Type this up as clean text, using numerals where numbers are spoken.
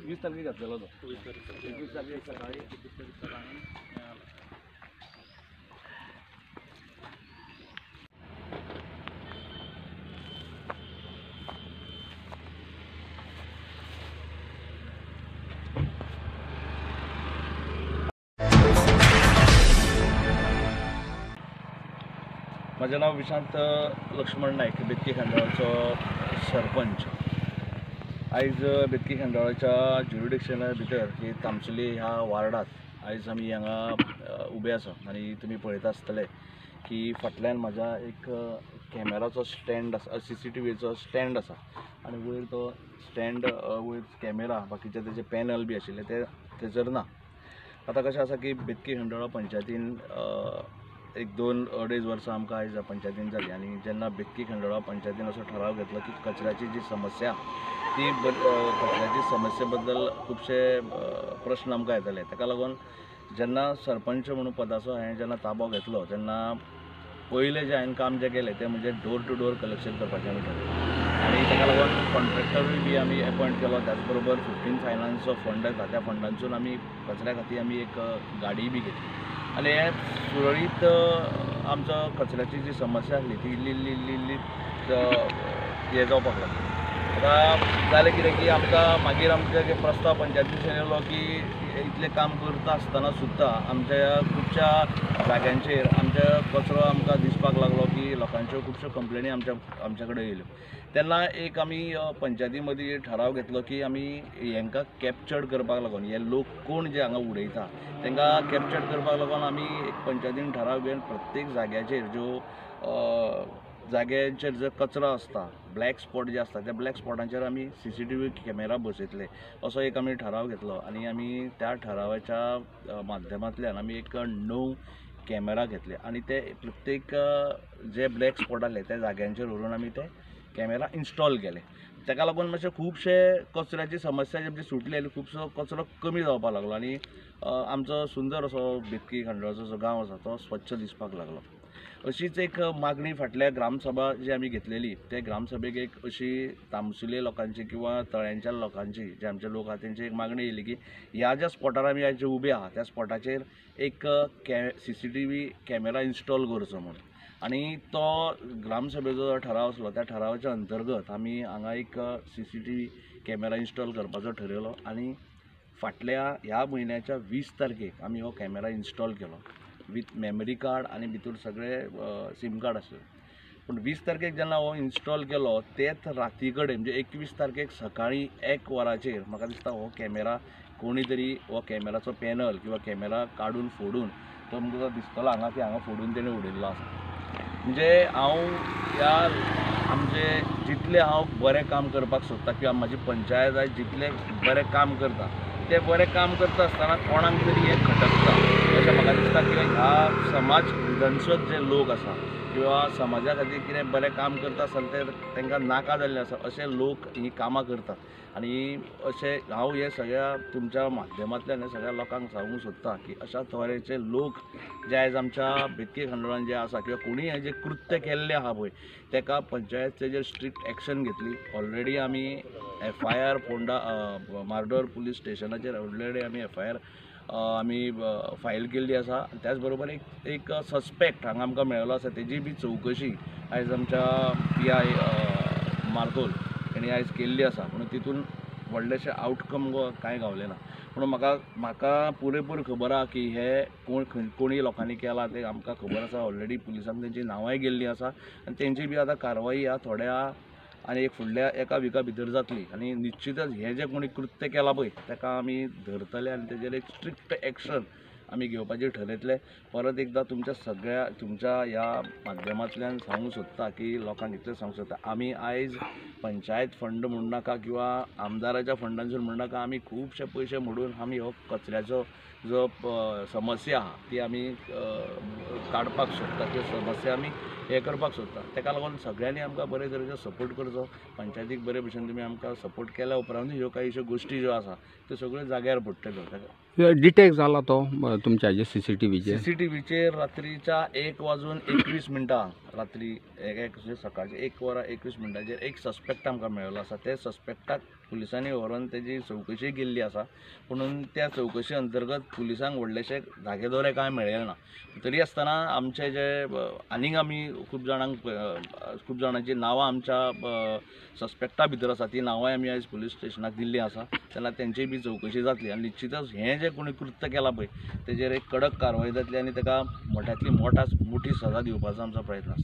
वीस तारखेक घातलेलो तो 21 तारखेक सकाळी माझे नाव विशांत लक्ष्मण नायक, बेतकी खंडाळाचो सरपंच। आयज बेतकी खंडाळाच्या ज्युरिडिक्शना भितर ही तामसुली ह्या वार्डात आयज आमी हांगा उबे आसा आनी तुमी पळयता आसतले की फाटल्यान म्हाज्या एक कॅमेराचो स्टँड आसा, CCTVचो स्टँड आसा आनी वयर तो स्टँड वयर कॅमेरा बाकीचे तेजे पॅनल बी आशिल्ले ते थंयसर ना। आतां कशें आसा की बेतकी खंडाळा पंचायतीन एक 2-2.5 वर्सां आमकां आयज पंचायतीन जाली आनी जेन्ना बेतकी खंडाळा पंचायतीन असो ठराव घेतलो की कचऱ्याची जी समस्या ती कचऱ्याची समस्ये बद्दल खुबशे प्रश्न आमकां येताले। ताका लागून जेन्ना सरपंच म्हणून पदाचो हांवें जेन्ना ताबो घेतलो तेन्ना पयलें जें हांवें काम जें केलें तें म्हणजे डोर टू डोर कलेक्शन करपाचें आमी ठरयलें आनी ताका लागून कॉन्ट्रॅक्टरूय बी आमी अपॉयंट केलो। त्याच बरोबर 15 फायनान्सचो फंड येता त्या फंडांतसून आमी कचऱ्या खातीर आमी एक गाडी बी घेतली आनी हे सुरळीत आमचो कचऱ्याची जी समस्या आसली ती इल्ली हे जावपाक लागली। आतां जालें कितें की आमकां मागीर आमचे प्रस्ताव पंचायतीन येयलो की इतलें काम करता आसतना सुद्दां आमच्या खुबश्या जाग्यांचेर आमच्या कचरो आमकां दिसपाक लागलो की लोकांच्यो खुबश्यो कंप्लेनी आमच्या कडेन येयल्यो। तेन्ना एक आमी पंचायती मदीं ठराव घेतलो की आमी हांकां कॅप्चर्ड करपाक लागून हे लोक कोण जे हांगा उडयता तांकां कॅप्चर्ड करपाक लागून आमी एक पंचायतीन ठराव घेवन प्रत्येक जाग्याचेर ज्यो जाग्यांचेर जो कचरो आसता, ब्लॅक स्पॉट जे आसता त्या ब्लॅक स्पॉटांचेर आमी CCTV कॅमेरा बसयतले असो एक आमी ठराव घेतलो आनी आमी त्या ठरावाच्या माध्यमांतल्यान आमी एक 9 कॅमेरा घेतले आनी ते प्रत्येक जे ब्लॅक स्पॉट आसले त्या जाग्यांचेर व्हरून आमी ते कॅमेरा इन्स्टॉल केले। ताका लागून मातशे खुबशे कचऱ्याची समस्या जी सुटली आनी खुबसो कचरो कमी जावपाक लागलो आनी आमचो सुंदर असो बेतकी खंडाळाचो जो गांव आसा तो स्वच्छ दिसपाक लागलो। अशीच एक मागणी फाटल्या ग्रामसभा जी आमी घेतलेली ते ग्रामसभेक एक अशी तामसुले लोकांची किंवा तळ्यांच्या लोकांची जे आमचे लोक आसा तेंची एक मागणी येयली की ह्या ज्या स्पॉटार आमी आयज उबे आहा त्या स्पॉटाचेर एक CCTV कॅमेरा इन्स्टॉल करचो म्हणून आनी तो ग्रामसभेचो जो ठराव आसलो त्या ठरावाच्या अंतर्गत आमी हांगा एक CCTV कॅमेरा इन्स्टॉल करपाचो ठरयलो आनी फाटल्या ह्या म्हयन्याच्या 20 तारखेक आमी हो कॅमेरा इन्स्टॉल केलो विथ मेमरी कार्ड आनी भितर सगळे SIM कार्ड आसले। पूण 20 तारखेक जेन्ना हो इन्स्टॉल केलो तेच राती कडेन म्हणजे 21 तारखेक सकाळी 1 वराचेर म्हाका दिसता हो कॅमेरा कोणी तरी हो कॅमेराचो पॅनल किंवा कॅमेरा काडून फोडून तो तुमकां दिसतलो हांगा की हांगा फोडून तेणें उडयल्लो आसा। म्हणजे हांव ह्या आमचे जितले हांव बरें काम करपाक सोदता किंवा म्हाजी पंचायत आयज जितलें बरें काम करता ते बरें काम करता आसतना कोणाक तरी हें खटकता अशें म्हाका दिसता की ह्या समाज विध्वंसक जे लोक आसा किंवा समाजा खातीर कितें बरें काम करता आसतना तांकां नाका जाल्लें आसा अशे लोक हीं कामां करतात आनी अशें हांव हे सगळ्या तुमच्या माध्यमांतल्यान सगळ्या लोकांक सांगूंक सोदता की अशा तरेचे लोक जे आयज आमच्या बेतकी खंडाळान जे आसा किंवा कोणीय हें जें कृत्य केल्लें आहा पळय ताका पंचायत तेजेर स्ट्रिक्ट एक्शन घेतली। ऑलरेडी आमी FIR फोंडा मार्डोर पुलीस स्टेशनाचेर ऑलरेडी आमी FIR आमी फायल केल्ली आसा। त्याच बरोबर एक सस्पेक्ट हांगा आमकां मेळ्ळो आसा तेजी बी चवकशी आयज आमच्या PI मार्तोल हेणी आयज केल्ली आसा, पूण तितून व्हडलेशें आउटकम कांय गावलें ना. पूण म्हाका पुरेपूर खबर आहा की हे कोणी लोकांनी केला ते आमकां खबर आसा. ऑलरेडी पुलिसांक तेंची नांवांय गेल्लीं आसा आनी तेंची बी आतां कारवाई ह्या थोड्या आनी एक फुडल्या एका विका भितर जातली. आनी निश्चितच हे जे कोणी कृत्य केला पळय ताका आमी धरतले आनी तेजेर एक स्ट्रिक्ट एक्शन आमी घेवपाचें ठरयतले. परत एकदां तुमच्या ह्या माध्यमांतल्यान सांगूंक सोदता की लोकांक इतलें सांगूंक सोदता, आमी आयज पंचायत फंड म्हूण नाका किंवा आमदाराच्या फंडांसून म्हूण नाका, आमी खुबशे पयशे मोडून आमी हो कचऱ्याचो जो समस्या आहा ती आमी काडपाक सोदता, त्यो समस्या आमी हे करपाक सोदता. ताका लागून सगळ्यांनी आमकां बरे तरेचो सपोर्ट करचो. पंचायतीक बरे भशेन तुमी आमकां सपोर्ट केल्या उपरांत ह्यो कांयश्यो गोश्टी ज्यो आसा त्यो सगळ्यो जाग्यार पडटल्यो. डिटेक्ट जाला तो तुमच्या हाजे CCTVचेर रात्रीच्या 1:21 रात्री सकाळचे 1:21 एक सस्पेक्ट आमकां मेळ्ळो आसा. त्या सस्पेक्टाक पुलिसांनी व्हरून तेजी चवकशी केल्ली आसा, पूण त्या चवकशी अंतर्गत पुलिसांक व्हडलेशे धागेदोरे कांय मेळ्ळे ना. तरी आसतना आमचे जे आनीक आमी खूब जाणांची नांवां आमच्या सस्पेक्टा भितर आसा, ती नांवांय आमी आयज पुलीस स्टेशनाक दिल्लीं आसा. तेन्ना तेंची बी चवकशी जातली आनी निश्चितच हें जें कोणी कृत्य केलां पळय तेजेर एक कडक कारवाय जातली आनी ताका मोठ्यांतली मोठी सजा दिवपाचो आमचो प्रयत्न आसतलो.